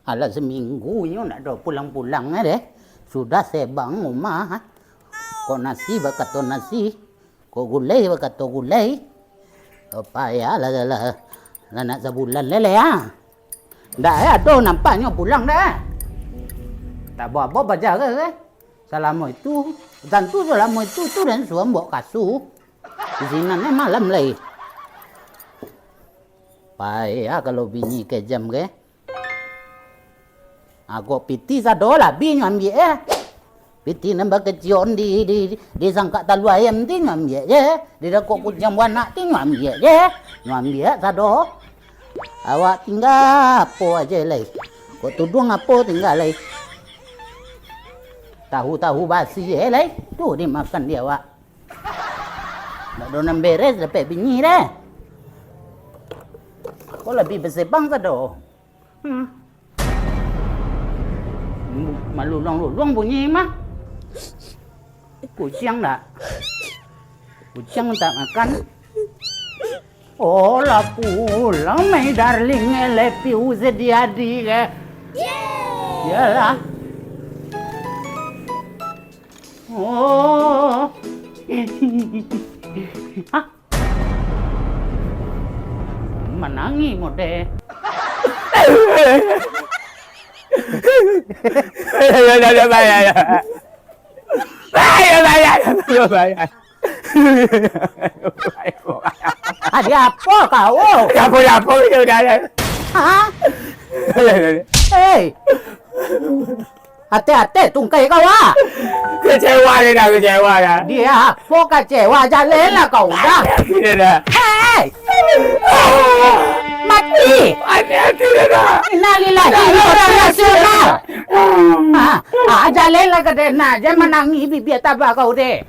Alah seminggu ini nak ada pulang-pulang deh. Sudah sebang rumah. Kau nasi berkata nasi. Kau gulai berkata gulai. Apa ya lah nak sebulan lele ya. Dah ada nampaknya pulang dah. Tak apa-apa baca ke? Selama itu, tentu selama itu tu dan suam bawa kasut. Di sini ni malam lagi. Payah kalau bini kejam ke. Aku piti sadolah bini ambil Piti nambah kecion di sangka talu ayam ti ambil Di dakok kucing wanak ti ambil Ambil sado. Awak tinggal apa aja lagi. Kau tudung apa tinggal lagi. Tahu-tahu basi lagi. Tu dimakan dia awak. Tak ada nak beres dapat bini dah. Kau lebih bersebang sado. Malulung-lulung bunyi mah. Kucing tak? Kucing tak makan. Oh lah pulang my darling lepiu sediadi ke. Yalah. Oh. Hah? Menangi mode. Ada apa kau? Apa itu dah. Hah? Hei. Hati-hati tungkai kau ah. Kecewa dah. Dia apa kecewa jalan lah kau dah. Tidak dah. Hei. Mati. Hati-hati dah. Innalillahi wa inna ilaihi raji'un. Jalan lah kadena jangan menangi bibir tabak kau deh.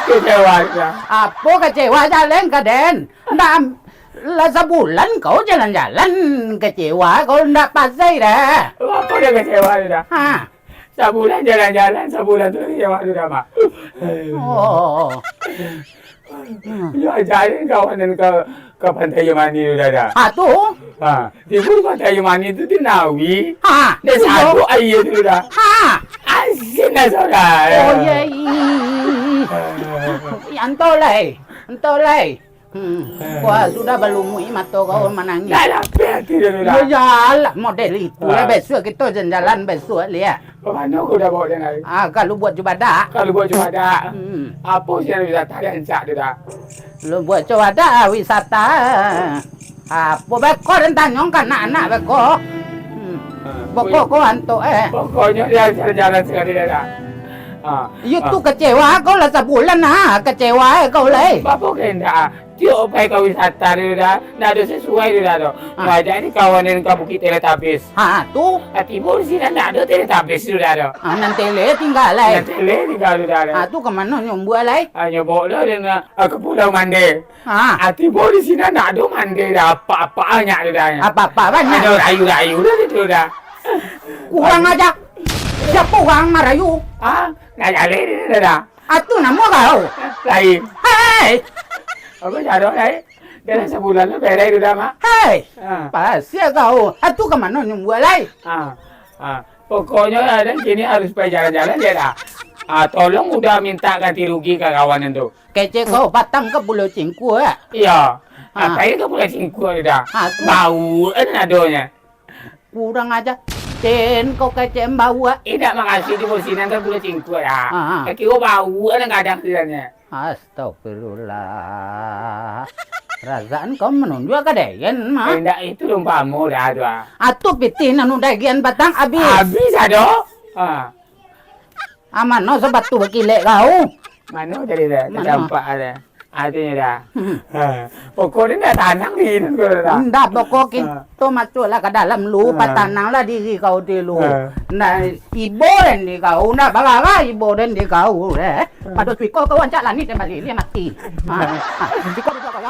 Kecewa dah. Apa kecewa jalan kaden? Lah sebulan kau jalan-jalan kecewa kau ndak pasai dah. Apa dia kecewa dah? Sebulan jalan-jalan, sebulan tu kecewa dah mak. Oh. Ya jalan kawanan ke pantai Yamani dah. Tu? Di pantai Yamani tu di Nawi. Dia Tu. satu air tu dah. Asin dah saudara. Oh ye. Antolai. Wah sudah balumui mata kau menangis. Dah hati dia tu dah. Ya lah model itu lah besok kita jalan besok lihat. Mana kau dah bawa dia lagi? Kalau buat jubadah. Kalau buat cuaca, apa sih yang wisata yang cak tu dah? Lu buat cuaca wisata. Apa beko dan tanyong kan anak beko. Beko kau antuk Pokoknya dia jalan-jalan sekali dah. Itu kecewa kau lah sebulan kecewa kau lah. Apa kena? Tiap apa kau wisata dia dah, dah ada sesuai dia dah. Macam ni kawanan kau Bukit Teletabis. Tu? Timur sini dah ada Teletabis sudah dah. Nanti le tinggal lah. Nanti le tinggal sudah dah. Tu ke mana nyombuat lah? Nyobok lah dengan ke Pulau Mande. Timur di sini dah ada Mande dah. Apa-apa banyak dah. Apa-apa banyak. Ada rayu-rayu dah itu dah. Kurang aja. Siapa orang marayu? Nak jalan dia dah. Tu nama kau? Lain. Hei! Apa jalan lain? Dia dah sebulan tu berai tu dah mak. Hei! Pasal kau. Tu ke mana nyombuat lah? Pokoknya ada kini harus pergi jalan-jalan dia dah. Tolong udah minta ganti rugi ke kawanan tu. Kece kau patang ke Pulau Cingku Iya. Kaya ke Pulau Cingku dah. Bau adanya. Kurang aja. Ten kau kece bau Tidak makasih di posinan ke Pulau Cingku dah. Kaki kau bau ada kadang sebenarnya. Astagfirullah. Razaan kau menunjuk ke dayan mah? Tidak itu rumpamu dah tu. Atu piti nanu dagian patang habis. Habis ada. Amano sebatu bekilek kau. Mana jadi dah? Nampak ada. Artinya dah. Pokoknya dah tanang ni tu dah. Ndak pokok kita masuk lah ke dalam lu, patanang lah diri kau di lu. Nah, ibu dan di kau, nak bagaimana ibu dan di kau Pada suiko kau ancak langit dan balik dia mati. Suiko tu kau.